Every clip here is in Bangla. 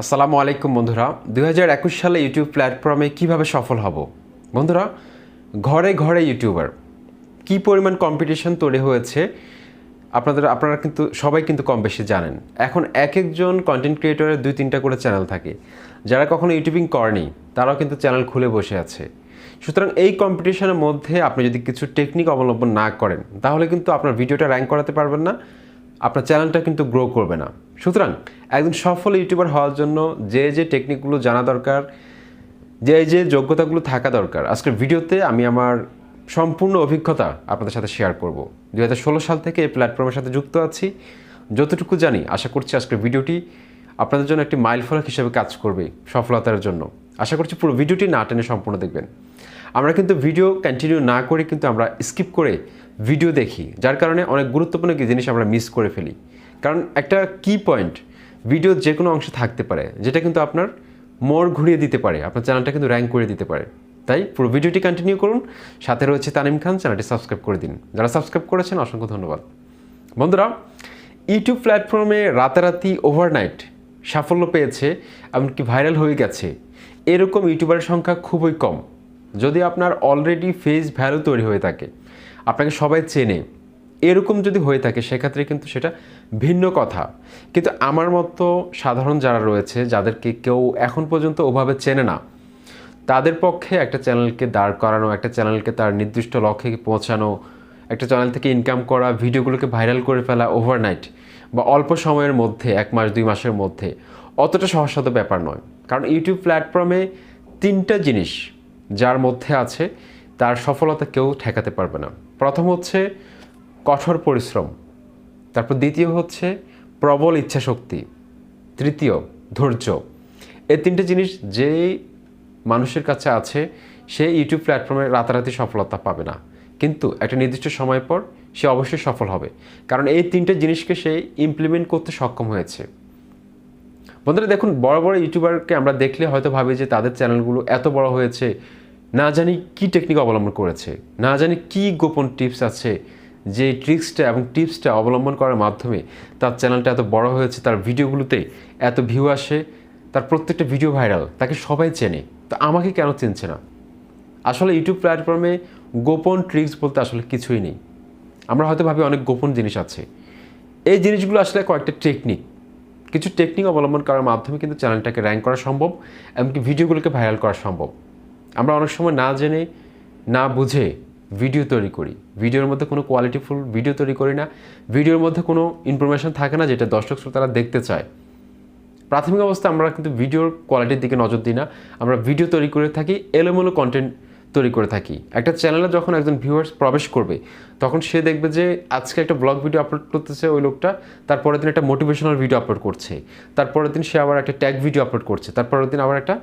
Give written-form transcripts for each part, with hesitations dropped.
আসসালামু আলাইকুম বন্ধুরা। 2021 সালে ইউটিউব প্ল্যাটফর্মে কিভাবে সফল হব? বন্ধুরা, ঘরে ঘরে ইউটিউবার, কি পরিমাণ কম্পিটিশন তৈরি হয়েছে আপনারা কিন্তু সবাই কিন্তু কম বেশি জানেন। এখন একজন কন্টেন্ট ক্রিয়েটরের 2-3টা করে চ্যানেল থাকে। যারা কখনো ইউটিউবিং করেনি তারাও কিন্তু চ্যানেল খুলে বসে আছে। সুতরাং এই কম্পিটিশনের মধ্যে আপনি যদি কিছু টেকনিক অবলম্বন না করেন তাহলে কিন্তু আপনার ভিডিওটা র্যাঙ্ক করাতে পারবেন না, আপনার চ্যানেলটা কিন্তু গ্রো করবে না। সুতরাং একজন সফল ইউটিউবার হওয়ার জন্য যে টেকনিকগুলো জানা দরকার, যে যোগ্যতাগুলো থাকা দরকার, আজকের ভিডিওতে আমি আমার সম্পূর্ণ অভিজ্ঞতা আপনাদের সাথে শেয়ার করব। 2016 সাল থেকে এই প্ল্যাটফর্মের সাথে যুক্ত আছি। যতটুকু জানি আশা করছি আজকের ভিডিওটি আপনাদের জন্য একটি মাইলফলক হিসেবে কাজ করবে সফলতার জন্য। আশা করছি পুরো ভিডিওটি না টেনে সম্পূর্ণ দেখবেন। আমরা কিন্তু ভিডিও কন্টিনিউ না করে কিন্তু আমরা স্কিপ করে ভিডিও দেখি, যার কারণে অনেক গুরুত্বপূর্ণ কিছু জিনিস আমরা মিস করে ফেলি। কারণ একটা কি পয়েন্ট ভিডিওর যে কোনো অংশে থাকতে পারে যেটা কিন্তু আপনার মোড় ঘুরিয়ে দিতে পারে, আপনার চ্যানেলটা কিন্তু র্যাঙ্ক করে দিতে পারে। তাই পুরো ভিডিওটি কন্টিনিউ করুন। সাথে রয়েছে তানিম খান, চ্যানেলটি সাবস্ক্রাইব করে দিন। যারা সাবস্ক্রাইব করেছেন অসংখ্য ধন্যবাদ। বন্ধুরা, ইউটিউব প্ল্যাটফর্মে রাতারাতি ওভারনাইট সাফল্য পেয়েছে, এমনকি ভাইরাল হয়ে গেছে এরকম ইউটিউবারের সংখ্যা খুবই কম। যদি আপনার অলরেডি ফেস ভ্যালু তৈরি হয়ে থাকে, আপনাকে সবাই চেনে, এরকম যদি হয়ে থাকে সেক্ষেত্রে কিন্তু সেটা ভিন্ন কথা। কিন্তু আমার মতো সাধারণ যারা রয়েছে, যাদেরকে কেউ এখন পর্যন্ত ওভাবে চেনে না, তাদের পক্ষে একটা চ্যানেলকে দাঁড় করানো, একটা চ্যানেলকে তার নির্দিষ্ট লক্ষ্যে পৌঁছানো, একটা চ্যানেল থেকে ইনকাম করা, ভিডিওগুলোকে ভাইরাল করে ফেলা ওভারনাইট বা অল্প সময়ের মধ্যে 1 মাস 2 মাসের মধ্যে অতটা সহজসাধ্য ব্যাপার নয়। কারণ ইউটিউব প্ল্যাটফর্মে 3টা জিনিস যার মধ্যে আছে তার সফলতা কেউ ঠেকাতে পারবে না। প্রথম হচ্ছে কঠোর পরিশ্রম, তারপর দ্বিতীয় হচ্ছে প্রবল ইচ্ছাশক্তি, তৃতীয় ধৈর্য। এই 3টে জিনিস যে মানুষের কাছে আছে সে ইউটিউব প্ল্যাটফর্মে রাতারাতি সফলতা পাবে না, কিন্তু একটা নির্দিষ্ট সময় পর সে অবশ্যই সফল হবে, কারণ এই 3টে জিনিসকে সে ইমপ্লিমেন্ট করতে সক্ষম হয়েছে। বন্ধুরা দেখুন, বড় বড় ইউটিউবারকে আমরা দেখলে হয়তো ভাবি যে তাদের চ্যানেলগুলো এত বড় হয়েছে, না জানি কি টেকনিক অবলম্বন করেছে, না জানি কি গোপন টিপস আছে, যে ট্রিক্সটা এবং টিপসটা অবলম্বন করার মাধ্যমে তার চ্যানেলটা এত বড় হয়েছে, তার ভিডিওগুলোতে এত ভিউ আসে, তার প্রত্যেকটা ভিডিও ভাইরাল, তাকে সবাই চেনে। তো আমাকে কেন চিনছে না? আসলে ইউটিউব প্ল্যাটফর্মে গোপন ট্রিক্স বলতে আসলে কিছুই নেই। আমরা হয়তো ভাবি অনেক গোপন জিনিস আছে, এই জিনিসগুলো আসলে কয়েকটা টেকনিক, কিছু টেকনিক অবলম্বন করার মাধ্যমে কিন্তু চ্যানেলটাকে র্যাঙ্ক করা সম্ভব, এমনকি ভিডিওগুলোকে ভাইরাল করা সম্ভব। আমরা অনেক সময় না জেনে না বুঝে ভিডিও তৈরি করি, ভিডিওর মধ্যে কোনো কোয়ালিটিফুল ভিডিও তৈরি করি না, ভিডিওর মধ্যে কোনো ইনফরমেশন থাকে না যেটা দর্শক শ্রোতারা দেখতে চায়। প্রাথমিক অবস্থায় আমরা কিন্তু ভিডিওর কোয়ালিটির দিকে নজর দিই না, আমরা ভিডিও তৈরি করে থাকি, এলোমেলো কন্টেন্ট তৈরি করে থাকি। একটা চ্যানেলে যখন একজন ভিউয়ার্স প্রবেশ করবে তখন সে দেখবে যে আজকে একটা ব্লগ ভিডিও আপলোড করতেছে ওই লোকটা, তারপরের দিন একটা মোটিভেশনাল ভিডিও আপলোড করছে, তারপরের দিন সে আবার একটা ট্যাগ ভিডিও আপলোড করছে, তারপরের দিন আবার একটা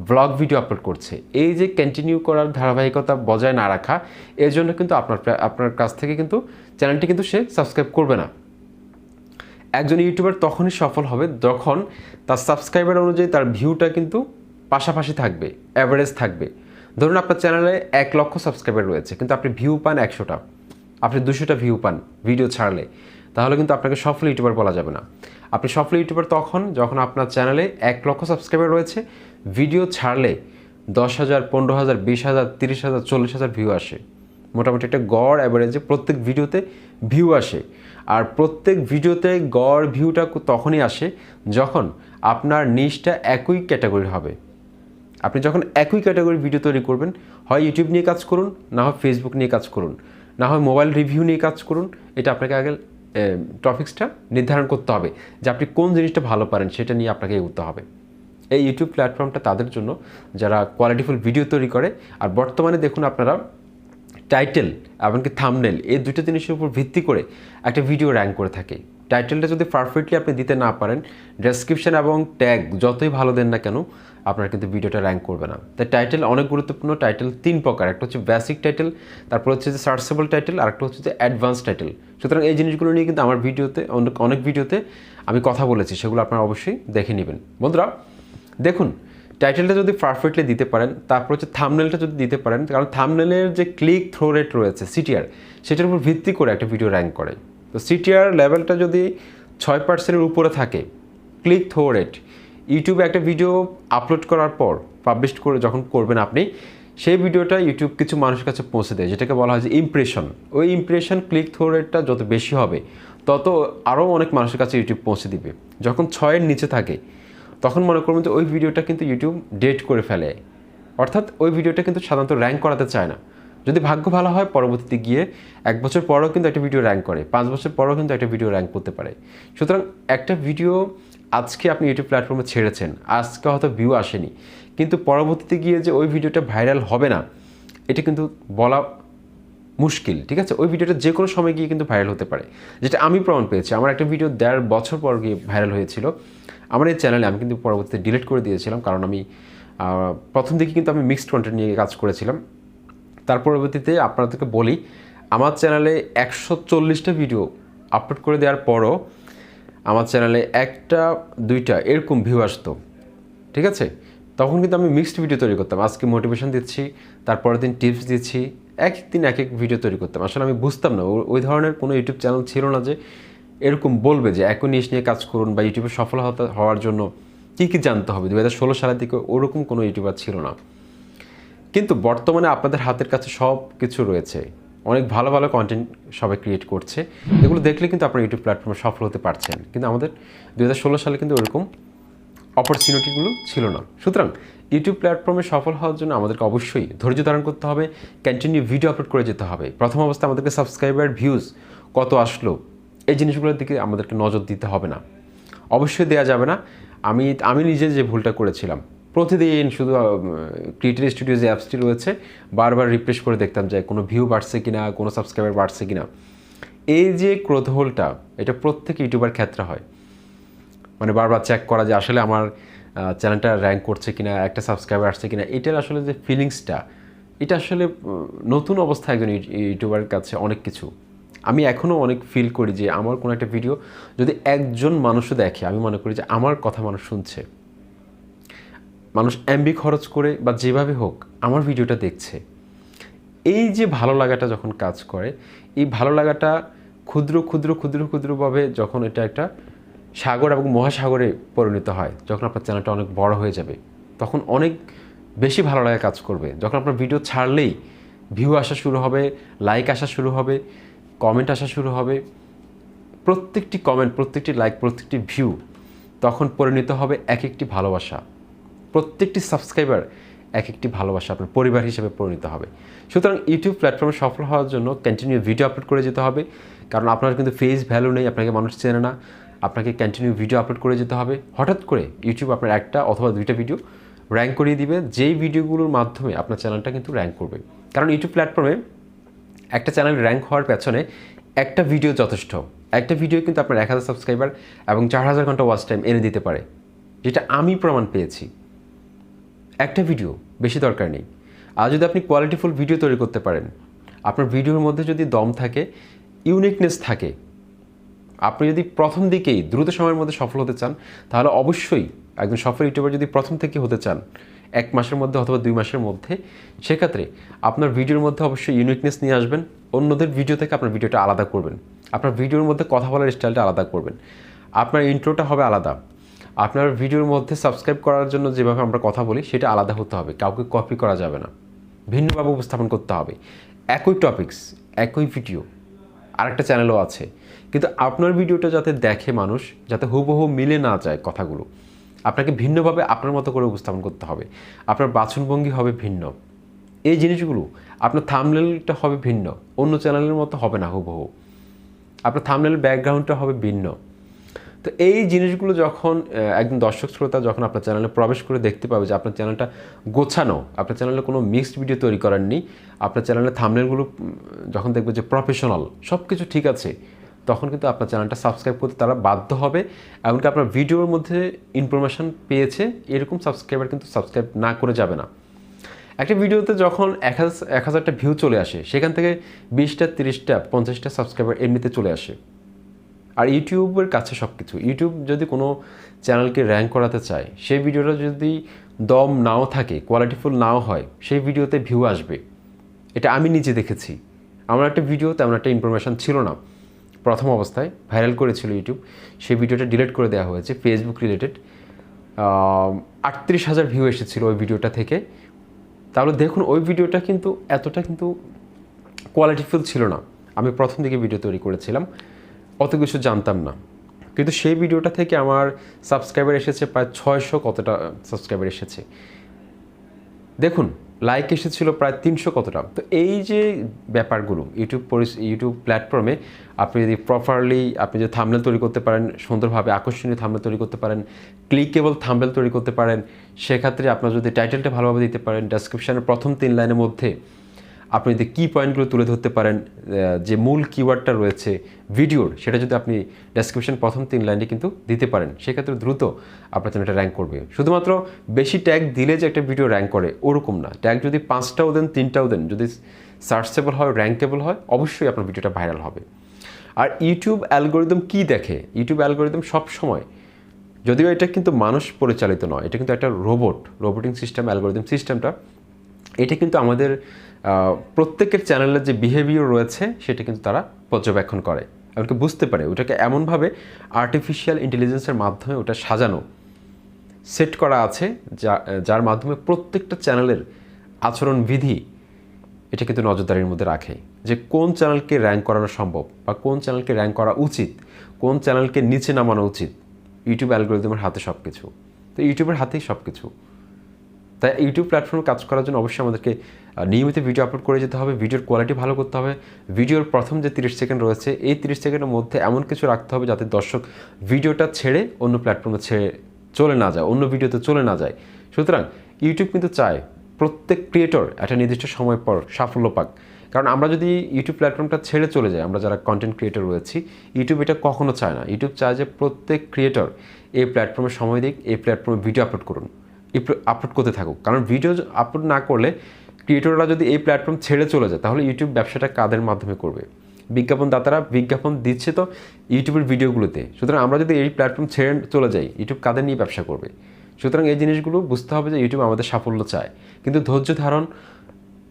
ব্লগ ভিডিও আপলোড করছে। এই যে কন্টিনিউ করার ধারাবাহিকতা বজায় না রাখা, এর জন্য কিন্তু আপনার কাছ থেকে কিন্তু চ্যানেলটি কিন্তু সে সাবস্ক্রাইব করবে না। একজন ইউটিউবার তখনই সফল হবে যখন তার সাবস্ক্রাইবার অনুযায়ী তার ভিউটা কিন্তু পাশাপাশি থাকবে, অ্যাভারেজ থাকবে। ধরুন আপনার চ্যানেলে 1 লক্ষ সাবস্ক্রাইবার রয়েছে, কিন্তু আপনি ভিউ পান 100টা, আপনি 200টা ভিউ পান ভিডিও ছাড়লে, তাহলে কিন্তু আপনাকে সফল ইউটিউবার বলা যাবে না। আপনি সফল ইউটিউবার তখন যখন আপনার চ্যানেলে 1 লক্ষ সাবস্ক্রাইবার রয়েছে, ভিডিও ছাড়লে 10,000, 15,000, 20,000, 30,000, 40,000 ভিউ আসে। মোটামুটি একটা গড় অ্যাভারেজে প্রত্যেক ভিডিওতে ভিউ আসে। আর প্রত্যেক ভিডিওতে গড় ভিউটা তখনই আসে যখন আপনার নিশটা একই ক্যাটাগরির হবে। আপনি যখন একই ক্যাটাগরির ভিডিও তৈরি করবেন, হয় ইউটিউব নিয়ে কাজ করুন, না হয় ফেসবুক নিয়ে কাজ করুন, না হয় মোবাইল রিভিউ নিয়ে কাজ করুন, এটা আপনাকে আগে টপিক্সটা নির্ধারণ করতে হবে যে আপনি কোন জিনিসটা ভালো পারেন, সেটা নিয়ে আপনাকে এগোতে হবে। এই ইউটিউব প্ল্যাটফর্মটা তাদের জন্য যারা কোয়ালিটিফুল ভিডিও তৈরি করে। আর বর্তমানে দেখুন আপনারা টাইটেল এমনকি থাম্বনেল এই 2টো জিনিসের উপর ভিত্তি করে একটা ভিডিও র্যাঙ্ক করে থাকে। টাইটেলটা যদি পারফেক্টলি আপনি দিতে না পারেন, ডেসক্রিপশন এবং ট্যাগ যতই ভালো দেন না কেন, আপনার কিন্তু ভিডিওটা র্যাঙ্ক করবে না। তাই টাইটেল অনেক গুরুত্বপূর্ণ। টাইটেল 3 প্রকার, একটা হচ্ছে বেসিক টাইটেল, তারপর হচ্ছে যে সার্চেবল টাইটেল, আর একটা হচ্ছে যে অ্যাডভান্স টাইটেল। সুতরাং এই জিনিসগুলো নিয়ে কিন্তু আমার ভিডিওতে অনেক ভিডিওতে আমি কথা বলেছি, সেগুলো আপনারা অবশ্যই দেখে নেবেন। বন্ধুরা দেখুন, টাইটেলটা যদি পারফেক্টলি দিতে পারেন, তারপর হচ্ছে থাম্বনেলটা যদি দিতে পারেন, কারণ থাম্বনেলের যে ক্লিক থ্রো রেট রয়েছে সিটিআর, সেটার উপর ভিত্তি করে একটা ভিডিও র্যাঙ্ক করে। তো সিটিআর লেভেলটা যদি 6%-এর উপরে থাকে, ক্লিক থ্রো রেট ইউটিউবে একটা ভিডিও আপলোড করার পর পাবলিশ করে যখন করবেন আপনি, সেই ভিডিওটা ইউটিউব কিছু মানুষের কাছে পৌঁছে দেয়, যেটাকে বলা হয় যে ইমপ্রেশন। ওই ইমপ্রেশন ক্লিক থ্রু রেটটা যত বেশি হবে তত আরও অনেক মানুষের কাছে ইউটিউব পৌঁছে দিবে। যখন 6-এর নিচে থাকে তখন মনে করবেন যে ওই ভিডিওটা কিন্তু ইউটিউব ডেট করে ফেলে, অর্থাৎ ওই ভিডিওটা কিন্তু সাধারণত র্যাঙ্ক করাতে চায় না। যদি ভাগ্য ভালো হয় পরবর্তীতে গিয়ে 1 বছর পরেও কিন্তু একটা ভিডিও র্যাঙ্ক করে, 5 বছর পরেও কিন্তু একটা ভিডিও র্যাঙ্ক করতে পারে। সুতরাং একটা ভিডিও আজকে আপনি ইউটিউব প্ল্যাটফর্মে ছেড়েছেন, আজকে হয়তো ভিউ আসেনি, কিন্তু পরবর্তীতে গিয়ে যে ওই ভিডিওটা ভাইরাল হবে না এটা কিন্তু বলা মুশকিল, ঠিক আছে? ওই ভিডিওটা যে কোনো সময় গিয়ে কিন্তু ভাইরাল হতে পারে, যেটা আমি প্রমাণ পেয়েছি। আমার একটা ভিডিও 1.5 বছর পর গিয়ে ভাইরাল হয়েছিল আমার এই চ্যানেলে। আমি কিন্তু পরবর্তীতে ডিলিট করে দিয়েছিলাম, কারণ আমি প্রথম দিকে কিন্তু আমি মিক্সড কন্টেন্ট নিয়ে কাজ করেছিলাম। তার পরবর্তীতে আপনাদেরকে বলি, আমার চ্যানেলে 140টা ভিডিও আপলোড করে দেওয়ার পরও আমার চ্যানেলে 1-2টা এরকম ভিউ আসতো, ঠিক আছে? তখন কিন্তু আমি মিক্সড ভিডিও তৈরি করতাম। আজকে মোটিভেশন দিচ্ছি, তারপরের দিন টিপস দিচ্ছি, এক দিন এক এক ভিডিও তৈরি করতাম। আসলে আমি বুঝতাম না, ওই ধরনের কোনো ইউটিউব চ্যানেল ছিল না যে এরকম বলবে যে একই নিশ নিয়ে কাজ করুন, বা ইউটিউবে সফল হওয়ার জন্য কী কী জানতে হবে। 2016 সালের দিকে ওরকম কোনো ইউটিউবার ছিল না। কিন্তু বর্তমানে আপনাদের হাতের কাছে সব কিছু রয়েছে, অনেক ভালো ভালো কন্টেন্ট সবাই ক্রিয়েট করছে, এগুলো দেখলে কিন্তু আপনার ইউটিউব প্ল্যাটফর্মে সফল হতে পারছেন। কিন্তু আমাদের 2016 সালে কিন্তু ওরকম অপরচুনিটিগুলো ছিল না। সুতরাং ইউটিউব প্ল্যাটফর্মে সফল হওয়ার জন্য আমাদেরকে অবশ্যই ধৈর্য ধারণ করতে হবে, কন্টিনিউ ভিডিও আপলোড করে যেতে হবে। প্রথম অবস্থায় আমাদেরকে সাবস্ক্রাইবার ভিউজ কত আসলো এই জিনিসগুলোর দিকে আমাদেরকে নজর দিতে হবে না, অবশ্যই দেওয়া যাবে না। আমি নিজে যে ভুলটা করেছিলাম, প্রতিদিন শুধু ক্রিয়েটিভ স্টুডিও যে অ্যাপসটি রয়েছে বারবার রিফ্রেশ করে দেখতাম যে কোনো ভিউ বাড়ছে কিনা, কোনো সাবস্ক্রাইবার বাড়ছে কিনা। এই যে ক্রোধহোলটা, এটা প্রত্যেক ইউটিউবার ক্ষেত্রে হয়, মানে বারবার চেক করা যে আসলে আমার চ্যানেলটা র্যাঙ্ক করছে কিনা, একটা সাবস্ক্রাইবার আসছে কিনা। এটার আসলে যে ফিলিংসটা, এটা আসলে নতুন অবস্থায় একজন ইউটিউবারের কাছে অনেক কিছু। আমি এখনও অনেক ফিল করি যে আমার কোনো একটা ভিডিও যদি একজন মানুষও দেখে, আমি মনে করি যে আমার কথা মানুষ শুনছে, মানুষ এমবি খরচ করে বা যেভাবে হোক আমার ভিডিওটা দেখছে। এই যে ভালো লাগাটা যখন কাজ করে, এই ভালো লাগাটা ক্ষুদ্র ক্ষুদ্র ক্ষুদ্র ক্ষুদ্রভাবে যখন এটা একটা সাগর এবং মহাসাগরে পরিণত হয়, যখন আপনার চ্যানেলটা অনেক বড় হয়ে যাবে, তখন অনেক বেশি ভালো লাগা কাজ করবে। যখন আপনার ভিডিও ছাড়লেই ভিউ আসা শুরু হবে, লাইক আসা শুরু হবে, কমেন্ট আসা শুরু হবে, প্রত্যেকটি কমেন্ট, প্রত্যেকটি লাইক, প্রত্যেকটি ভিউ তখন পরিণত হবে এক একটি ভালোবাসা। প্রত্যেকটি সাবস্ক্রাইবার এক একটি ভালোবাসা আপনার পরিবার হিসেবে পরিণত হবে। সুতরাং ইউটিউব প্ল্যাটফর্মে সফল হওয়ার জন্য কন্টিনিউ ভিডিও আপলোড করে যেতে হবে, কারণ আপনার কিন্তু ফেস ভ্যালু নেই, আপনাকে মানুষ চেনে না। আপনাকে কন্টিনিউ ভিডিও আপলোড করে যেতে হবে। হঠাৎ করে ইউটিউব আপনার 1টা অথবা 2টা ভিডিও র্যাঙ্ক করিয়ে দিবে, যেই ভিডিওগুলোর মাধ্যমে আপনার চ্যানেলটা কিন্তু র্যাঙ্ক করবে। কারণ ইউটিউব প্ল্যাটফর্মে একটা চ্যানেল র্যাঙ্ক হওয়ার পেছনে একটা ভিডিও যথেষ্ট। একটা ভিডিও কিন্তু আপনার 1000 সাবস্ক্রাইবার এবং 4000 ঘন্টা ওয়াচ টাইম এনে দিতে পারে, যেটা আমি প্রমাণ পেয়েছি। একটা ভিডিও, বেশি দরকার নেই। আর যদি আপনি কোয়ালিটিফুল ভিডিও তৈরি করতে পারেন, আপনার ভিডিওর মধ্যে যদি দম থাকে, ইউনিকনেস থাকে, আপনি যদি প্রথম দিকেই দ্রুত সময়ের মধ্যে সফল হতে চান, তাহলে অবশ্যই একজন সফল ইউটিউবার যদি প্রথম থেকে হতে চান 1 মাসের মধ্যে অথবা 2 মাসের মধ্যে, সেক্ষেত্রে আপনার ভিডিওর মধ্যে অবশ্যই ইউনিকনেস নিয়ে আসবেন। অন্যদের ভিডিও থেকে আপনার ভিডিওটা আলাদা করবেন, আপনার ভিডিওর মধ্যে কথা বলার স্টাইলটা আলাদা করবেন, আপনার ইন্ট্রোটা হবে আলাদা, আপনার ভিডিওর মধ্যে সাবস্ক্রাইব করার জন্য যেভাবে আমরা কথা বলি সেটা আলাদা হতে হবে, কাউকে কপি করা যাবে না, ভিন্নভাবে উপস্থাপন করতে হবে। একই টপিকস, একই ভিডিও, আরেকটা চ্যানেলও আছে, কিন্তু আপনার ভিডিওটা যাতে দেখে মানুষ, যাতে হুবহু মিলে না যায় কথাগুলো, আপনাকে ভিন্নভাবে আপনার মতো করে উপস্থাপন করতে হবে। আপনার বাচনভঙ্গি হবে ভিন্ন, এই জিনিসগুলো, আপনার থাম্বনেলটা হবে ভিন্ন, অন্য চ্যানেলের মতো হবে না হুবহু, আপনার থাম্বনেল ব্যাকগ্রাউন্ডটা হবে ভিন্ন। তো এই জিনিসগুলো যখন একজন দর্শক শ্রোতা যখন আপনার চ্যানেলে প্রবেশ করে দেখতে পাবে যে আপনার চ্যানেলটা গোছানো, আপনার চ্যানেলে কোনো মিক্সড ভিডিও তৈরি করেননি, আপনার চ্যানেলের থাম্বনেলগুলো যখন দেখবে যে প্রফেশনাল, সব কিছু ঠিক আছে, তখন কিন্তু আপনার চ্যানেলটা সাবস্ক্রাইব করতে তারা বাধ্য হবে। এমনকি আপনার ভিডিওর মধ্যে ইনফরমেশান পেয়েছে এরকম সাবস্ক্রাইবার কিন্তু সাবস্ক্রাইব না করে যাবে না। একটা ভিডিওতে যখন 1000টা ভিউ চলে আসে, সেখান থেকে 20টা, 30টা, 50টা সাবস্ক্রাইবার এমনিতে চলে আসে। আর ইউটিউবের কাছে সব কিছু। ইউটিউব যদি কোনো চ্যানেলকে র্যাঙ্ক করাতে চায়, সেই ভিডিওটা যদি দম নাও থাকে, কোয়ালিটিফুল নাও হয়, সেই ভিডিওতে ভিউ আসবে। এটা আমি নিজে দেখেছি। আমার একটা ভিডিও তেমন একটা ইনফরমেশান ছিল না, প্রথম অবস্থায় ভাইরাল করেছিল ইউটিউব, সেই ভিডিওটা ডিলিট করে দেওয়া হয়েছে, ফেসবুক রিলেটেড। 38,000 ভিউ এসেছিল ওই ভিডিওটা থেকে। তাহলে দেখুন ওই ভিডিওটা কিন্তু এতটা কিন্তু কোয়ালিটিফুল ছিল না। আমি প্রথম দিকে ভিডিও তৈরি করেছিলাম, অত কিছু জানতাম না, কিন্তু সেই ভিডিওটা থেকে আমার সাবস্ক্রাইবার এসেছে প্রায় 600 কতটা সাবস্ক্রাইবার এসেছে। দেখুন লাইক এসেছিল প্রায় 300 কতটা। তো এই যে ব্যাপারগুলো ইউটিউব প্ল্যাটফর্মে আপনি যদি প্রপারলি আপনি যদি থাম্বনেল তৈরি করতে পারেন, সুন্দরভাবে আকর্ষণীয় থাম্বনেল তৈরি করতে পারেন, ক্লিকেবল থাম্বনেল তৈরি করতে পারেন, সেক্ষেত্রে আপনার যদি টাইটেলটা ভালোভাবে দিতে পারেন, ডেসক্রিপশনের প্রথম 3 লাইনের মধ্যে আপনি যদি কি পয়েন্টগুলো তুলে ধরতে পারেন, যে মূল কিওয়ার্ডটা রয়েছে ভিডিওর, সেটা যদি আপনি ডেসক্রিপশন প্রথম 3 লাইনে কিন্তু দিতে পারেন, সেক্ষেত্রে দ্রুত আপনার চ্যানেলটা র্যাঙ্ক করবে। শুধুমাত্র বেশি ট্যাগ দিলে যে একটা ভিডিও র্যাঙ্ক করে ওরকম না, ট্যাগ যদি 5টাও দেন 3টাও দেন, যদি সার্চেবল হয় র্যাঙ্কেবল হয়, অবশ্যই আপনার ভিডিওটা ভাইরাল হবে। আর ইউটিউব অ্যালগোরিদম কি দেখে? ইউটিউব অ্যালগোরিদম সব সময়, যদিও এটা কিন্তু মানুষ পরিচালিত নয়, এটা কিন্তু একটা রোবোটিং সিস্টেম, অ্যালগোরিদম সিস্টেমটা, এটা কিন্তু আমাদের প্রত্যেকের চ্যানেলের যে বিহেভিয়ার রয়েছে সেটা কিন্তু তারা পর্যবেক্ষণ করে, এমনকি বুঝতে পারে। ওটাকে এমনভাবে আর্টিফিশিয়াল ইন্টেলিজেন্সের মাধ্যমে ওটা সাজানো, সেট করা আছে, যার মাধ্যমে প্রত্যেকটা চ্যানেলের আচরণবিধি এটা কিন্তু নজরদারির মধ্যে রাখে, যে কোন চ্যানেলকে র্যাঙ্ক করানো সম্ভব বা কোন চ্যানেলকে র্যাঙ্ক করা উচিত, কোন চ্যানেলকে নিচে নামানো উচিত। ইউটিউব অ্যালগোরিদমের হাতে সব কিছু, তো ইউটিউবের হাতেই সব কিছু। তাই ইউটিউব প্ল্যাটফর্মে কাজ করার জন্য অবশ্যই আমাদেরকে নিয়মিত ভিডিও আপলোড করে যেতে হবে, ভিডিওর কোয়ালিটি ভালো করতে হবে, ভিডিওর প্রথম যে 30 সেকেন্ড রয়েছে এই 30 সেকেন্ডের মধ্যে এমন কিছু রাখতে হবে যাতে দর্শক ভিডিওটা ছেড়ে অন্য প্ল্যাটফর্মে চলে না যায়, অন্য ভিডিওতে চলে না যায়। সুতরাং ইউটিউব কিন্তু চায় প্রত্যেক ক্রিয়েটর একটা নির্দিষ্ট সময় পর সাফল্য পাক। কারণ আমরা যদি ইউটিউব প্ল্যাটফর্মটা ছেড়ে চলে যাই, আমরা যারা কন্টেন্ট ক্রিয়েটর রয়েছি, ইউটিউব এটা কখনো চায় না। ইউটিউব চায় যে প্রত্যেক ক্রিয়েটর এই প্ল্যাটফর্মে সময় দিক, এই প্ল্যাটফর্মে ভিডিও আপলোড করুন, আপলোড করতে থাকুক। কারণ ভিডিও আপলোড না করলে ক্রিয়েটররা যদি এই প্ল্যাটফর্ম ছেড়ে চলে যায়, তাহলে ইউটিউব ব্যবসাটা কাদের মাধ্যমে করবে? বিজ্ঞাপনদাতারা বিজ্ঞাপন দিচ্ছে তো ইউটিউবের ভিডিওগুলোতে। সুতরাং আমরা যদি এই প্ল্যাটফর্ম ছেড়ে চলে যাই, ইউটিউব কাদের নিয়ে ব্যবসা করবে? সুতরাং এই জিনিসগুলো বুঝতে হবে যে ইউটিউব আমাদের সাফল্য চায়, কিন্তু ধৈর্য ধারণ,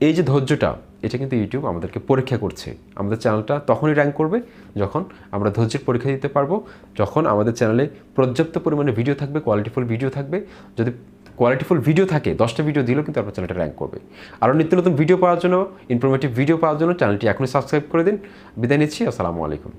এই যে ধৈর্যটা, এটা কিন্তু ইউটিউব আমাদেরকে পরীক্ষা করছে। আমাদের চ্যানেলটা তখনই র্যাঙ্ক করবে যখন আমরা ধৈর্যের পরীক্ষা দিতে পারবো, যখন আমাদের চ্যানেলে পর্যাপ্ত পরিমাণে ভিডিও থাকবে, কোয়ালিটিফুল ভিডিও থাকবে। যদি কোয়ালিটিফুল ভিডিও থাকে, 10টা ভিডিও দিলেও কিন্তু আপনার চ্যানেলটা র্যাঙ্ক করবে। আরও নিত্য নতুন ভিডিও পাওয়ার জন্য, ইনফরমেটিভ ভিডিও পাওয়ার জন্য চ্যানেলটি এখনই সাবস্ক্রাইব করে দিন। বিদায় নিচ্ছি, আসসালামু আলাইকুম।